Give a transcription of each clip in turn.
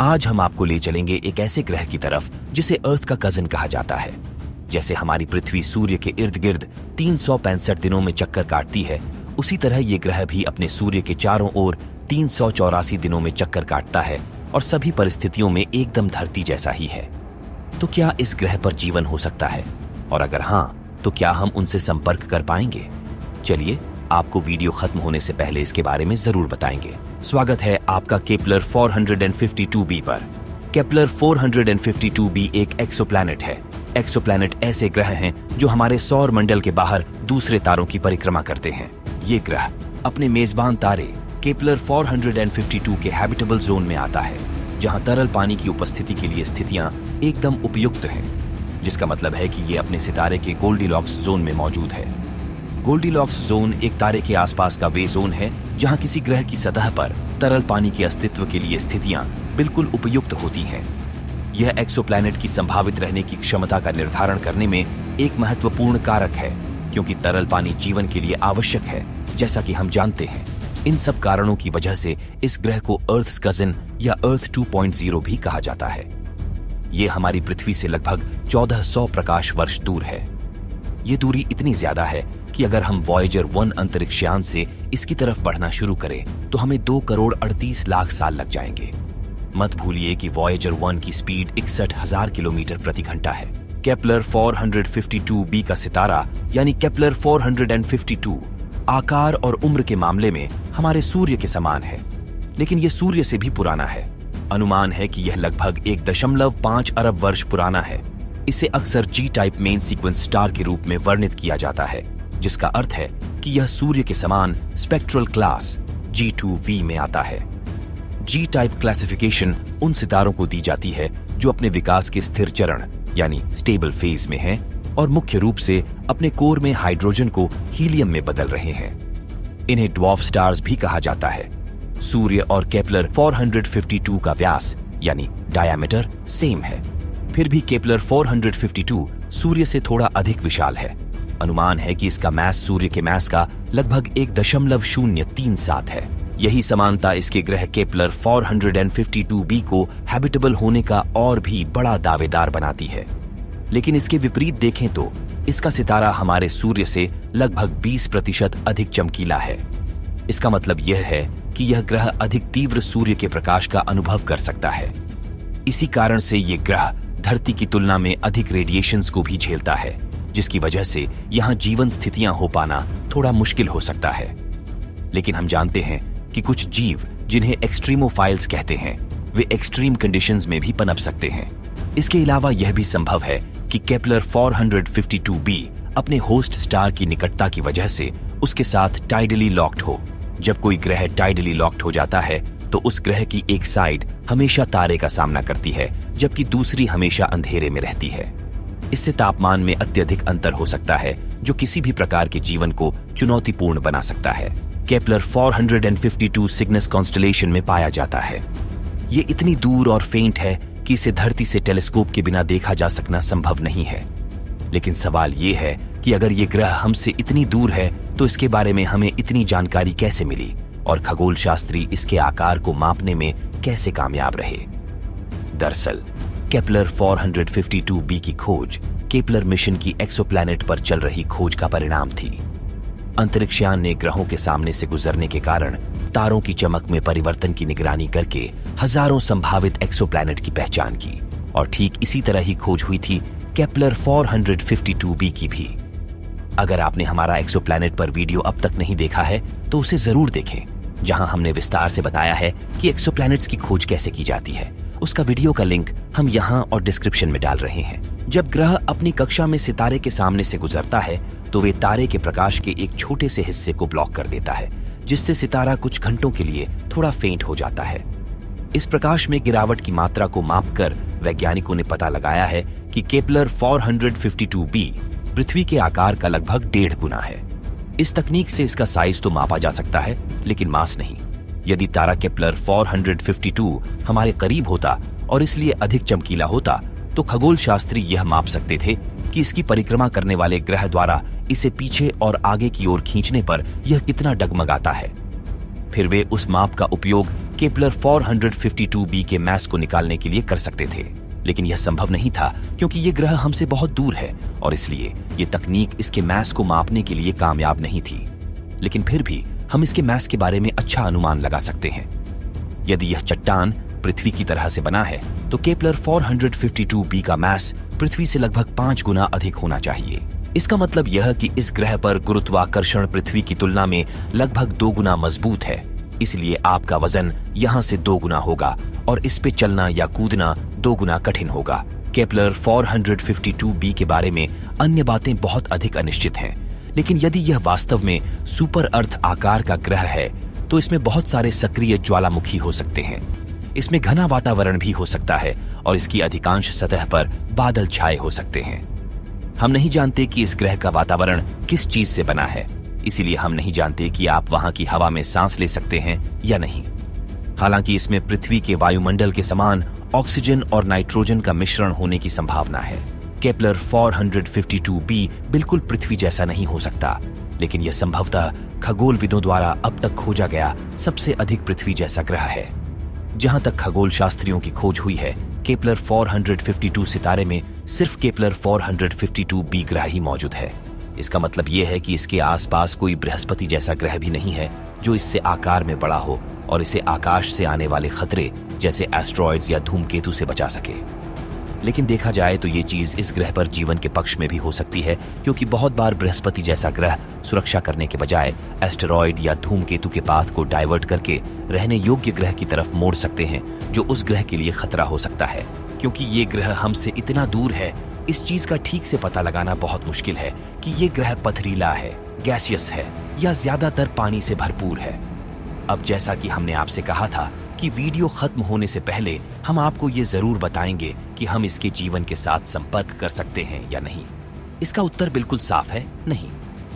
आज हम आपको ले चलेंगे एक ऐसे ग्रह की तरफ जिसे अर्थ का कजिन कहा जाता है। जैसे हमारी पृथ्वी सूर्य के इर्द गिर्द 365 दिनों में चक्कर काटती है, उसी तरह ये ग्रह भी अपने सूर्य के चारों ओर 384 दिनों में चक्कर काटता है और सभी परिस्थितियों में एकदम धरती जैसा ही है। तो क्या इस ग्रह पर जीवन हो सकता है? और अगर हाँ, तो क्या हम उनसे संपर्क कर पाएंगे? चलिए आपको वीडियो खत्म होने से पहले इसके बारे में जरूर बताएंगे। स्वागत है आपका केपलर 452b पर। केपलर 452b एक एक्सोप्लैनेट है। एक्सोप्लैनेट ऐसे ग्रह हैं जो हमारे सौर मंडल के बाहर दूसरे तारों की परिक्रमा करते हैं। ये ग्रह अपने मेजबान तारे केपलर 452 के हैबिटेबल जोन में आता है, जहां तरल पानी की उपस्थिति के लिए स्थितियां एकदम उपयुक्त हैं, जिसका मतलब है कि ये अपने सितारे के गोल्डीलॉक्स जोन में मौजूद है। गोल्डीलॉक्स जोन एक तारे के आसपास का वे जोन है जहां किसी ग्रह की सतह पर तरल पानी के अस्तित्व के लिए स्थितियां बिल्कुल उपयुक्त होती हैं। यह एक्सोप्लैनेट की संभावित रहने की क्षमता का निर्धारण करने में एक महत्वपूर्ण कारक है, क्योंकि तरल पानी जीवन के लिए आवश्यक है। जैसा कि हम जानते हैं, इन सब कारणों की वजह से इस ग्रह को अर्थ कजिन या अर्थ 2.0 भी कहा जाता है। यह हमारी पृथ्वी से लगभग 1400 प्रकाश वर्ष दूर है। ये दूरी इतनी ज्यादा है कि अगर हम वॉयेजर 1 अंतरिक्षयान से इसकी तरफ बढ़ना शुरू करें तो हमें 2 करोड़ 38 लाख साल लग जाएंगे। मत भूलिए कि वॉयेजर 1 की स्पीड 61,000 किलोमीटर प्रति घंटा है। केपलर 452b का सितारा यानी केपलर 452 आकार और उम्र के मामले में हमारे सूर्य के समान है, लेकिन यह सूर्य से भी पुराना है। अनुमान है कि यह लगभग 1.5 अरब वर्ष पुराना है। इसे अक्सर जी टाइप मेन सीक्वेंस स्टार के रूप में वर्णित किया जाता है, जिसका अर्थ है कि यह सूर्य के समान स्पेक्ट्रल क्लास G2V में आता है। जी टाइप क्लासिफिकेशन उन सितारों को दी जाती है जो अपने विकास के स्थिर चरण यानी स्टेबल फेज में हैं और मुख्य रूप से अपने कोर में हाइड्रोजन को हीलियम में बदल रहे हैं। इन्हें ड्वार्फ स्टार्स भी कहा जाता है। सूर्य और केपलर 452 का व्यास यानी डायामीटर सेम है, फिर भी केपलर 452 सूर्य से थोड़ा अधिक विशाल है। अनुमान है कि इसका मैस सूर्य के मैस का लगभग 1.037 है। यही समानता इसके ग्रह केपलर 452b को हैबिटेबल होने का और भी बड़ा दावेदार बनाती है। लेकिन इसके विपरीत देखें तो इसका सितारा हमारे सूर्य से लगभग 20% अधिक चमकीला है। इसका मतलब यह है कि यह ग्रह अधिक तीव्र सूर्य के प्रकाश का अनुभव कर सकता है। इसी कारण से यह ग्रह धरती की तुलना में अधिक रेडिएशंस को भी झेलता है, जिसकी वजह से यहां जीवन स्थितियां हो पाना थोड़ा मुश्किल हो सकता है। लेकिन हम जानते हैं कि कुछ जीव जिन्हें एक्सट्रीमोफाइल्स कहते हैं, वे एक्सट्रीम कंडीशंस में भी पनप सकते हैं। इसके अलावा यह भी संभव है कि केपलर 452b अपने होस्ट स्टार की निकटता की वजह से उसके साथ टाइडली लॉक्ड हो। जब कोई ग्रह टाइडली लॉक्ड हो जाता है तो उस ग्रह की एक साइड हमेशा तारे का सामना करती है, जबकि दूसरी हमेशा अंधेरे में रहती है। इससे तापमान में अत्यधिक अंतर हो सकता है, जो किसी भी प्रकार के जीवन को चुनौतीपूर्ण बना सकता है। केपलर 452 सिग्नस कॉन्स्टलेशन में पाया जाता है। ये इतनी दूर और फेंट है कि इसे धरती से टेलीस्कोप के बिना देखा जा सकना संभव नहीं है। लेकिन सवाल ये है कि अगर ये ग्रह हमसे इतनी दूर है तो इसके बारे में हमें इतनी जानकारी कैसे मिली और खगोल शास्त्री इसके आकार को मापने में कैसे कामयाब रहे? दरअसल केपलर 452b की खोज केपलर मिशन की एक्सोप्लैनेट पर चल रही खोज का परिणाम थी। अंतरिक्षयान ने ग्रहों के सामने से गुजरने के कारण तारों की चमक में परिवर्तन की निगरानी करके हजारों संभावित एक्सोप्लैनेट की पहचान की, और ठीक इसी तरह ही खोज हुई थी केपलर 452b की भी। अगर आपने हमारा एक्सोप्लैनेट पर वीडियो अब तक नहीं देखा है तो उसे जरूर देखें, जहां हमने विस्तार से बताया है कि एक्सोप्लैनेट्स की खोज कैसे की जाती है। उसका वीडियो का लिंक हम यहां और डिस्क्रिप्शन में डाल रहे हैं। जब ग्रह अपनी कक्षा में सितारे के सामने से गुजरता है तो वे तारे के प्रकाश के एक छोटे से हिस्से को ब्लॉक कर देता है, जिससे सितारा कुछ घंटों के लिए थोड़ा फेंट हो जाता है। इस प्रकाश में गिरावट की मात्रा को मापकर वैज्ञानिकों ने पता लगाया है कि केपलर 452b पृथ्वी के आकार का लगभग 1.5 गुना है। इस तकनीक से इसका साइज तो मापा जा सकता है, लेकिन मास नहीं। यदि तारा केपलर 452 हमारे करीब होता और इसलिए अधिक चमकीला होता तो खगोल शास्त्री यह माप सकते थे कि इसकी परिक्रमा करने वाले ग्रह द्वारा इसे पीछे और आगे की ओर खींचने पर यह कितना डगमगाता है। फिर वे उस माप का उपयोग केपलर 452b के मैस को निकालने के लिए कर सकते थे। लेकिन यह संभव नहीं था क्योंकि ये ग्रह हमसे बहुत दूर है और इसलिए ये तकनीक इसके मैस को मापने के लिए कामयाब नहीं थी। लेकिन फिर भी हम इसके मैस के बारे में अच्छा अनुमान लगा सकते हैं। यदि यह चट्टान पृथ्वी की तरह से बना है तो केपलर 452b का मैस पृथ्वी से लगभग 5 गुना अधिक होना चाहिए। इसका मतलब यह कि इस ग्रह पर गुरुत्वाकर्षण पृथ्वी की तुलना में लगभग 2 गुना मजबूत है। इसलिए आपका वजन यहाँ से 2 गुना होगा और इस पे चलना या कूदना 2 गुना कठिन होगा। केपलर 452b के बारे में अन्य बातें बहुत अधिक अनिश्चित हैं, लेकिन यदि यह वास्तव में सुपर अर्थ आकार का ग्रह है तो इसमें बहुत सारे सक्रिय ज्वालामुखी हो सकते हैं। इसमें घना वातावरण भी हो सकता है और इसकी अधिकांश सतह पर बादल छाए हो सकते हैं। हम नहीं जानते कि इस ग्रह का वातावरण किस चीज से बना है, इसीलिए हम नहीं जानते कि आप वहां की हवा में सांस ले सकते हैं या नहीं। हालांकि इसमें पृथ्वी के वायुमंडल के समान ऑक्सीजन और नाइट्रोजन का मिश्रण होने की संभावना है। केपलर 452b बिल्कुल पृथ्वी जैसा नहीं हो सकता, लेकिन यह संभवतः खगोलविदों द्वारा अब तक खोजा गया सबसे अधिक पृथ्वी जैसा ग्रह है। जहां तक खगोल शास्त्रियों की खोज हुई है, केपलर 452 सितारे में सिर्फ केपलर 452b ग्रह ही मौजूद है। इसका मतलब यह है कि इसके आसपास कोई बृहस्पति जैसा ग्रह भी नहीं है जो इससे आकार में बड़ा हो और इसे आकाश से आने वाले खतरे जैसे एस्ट्रॉइड्स या धूमकेतु से बचा सके। लेकिन देखा जाए तो ये चीज इस ग्रह पर जीवन के पक्ष में भी हो सकती है, क्योंकि बहुत बार बृहस्पति जैसा ग्रह सुरक्षा करने के बजाय एस्टेरॉइड या धूमकेतु के पाथ को डाइवर्ट करके रहने योग्य ग्रह की तरफ मोड़ सकते हैं, जो उस ग्रह के लिए खतरा हो सकता है। क्योंकि ये ग्रह हमसे इतना दूर है, इस चीज का ठीक से पता लगाना बहुत मुश्किल है कि ये ग्रह पथरीला है, गैसियस है या ज्यादातर पानी से भरपूर है। अब जैसा कि हमने आपसे कहा था कि वीडियो खत्म होने से पहले हम आपको ये जरूर बताएंगे कि हम इसके जीवन के साथ संपर्क कर सकते हैं या नहीं। इसका उत्तर बिल्कुल साफ है, नहीं।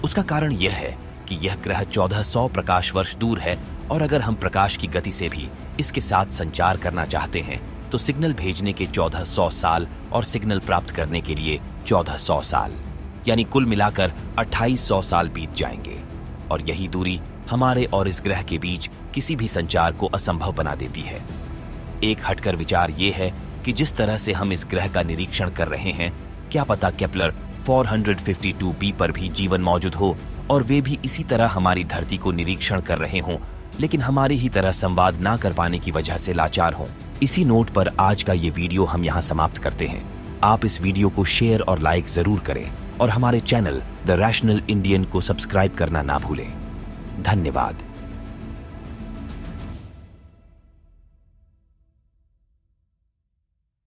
उसका कारण यह है कि यह ग्रह 1400 प्रकाश वर्ष दूर है और अगर हम प्रकाश की गति से भी इसके साथ संचार करना चाहते हैं तो सिग्नल भेजने के 1400 साल और सिग्नल प्राप्त करने के लिए 1400 साल, यानी कुल मिलाकर 2800 साल बीत जाएंगे। और यही दूरी हमारे और इस ग्रह के बीच किसी भी संचार को असंभव बना देती है। एक हटकर विचार ये है कि जिस तरह से हम इस ग्रह का निरीक्षण कर रहे हैं, क्या पता केपलर 452b पर भी जीवन मौजूद हो और वे भी इसी तरह हमारी धरती को निरीक्षण कर रहे हों, लेकिन हमारी ही तरह संवाद ना कर पाने की वजह से लाचार हों। इसी नोट पर आज का ये वीडियो हम यहाँ समाप्त करते हैं। आप इस वीडियो को शेयर और लाइक जरूर करें और हमारे चैनल द रैशनल इंडियन को सब्सक्राइब करना ना भूलें। धन्यवाद।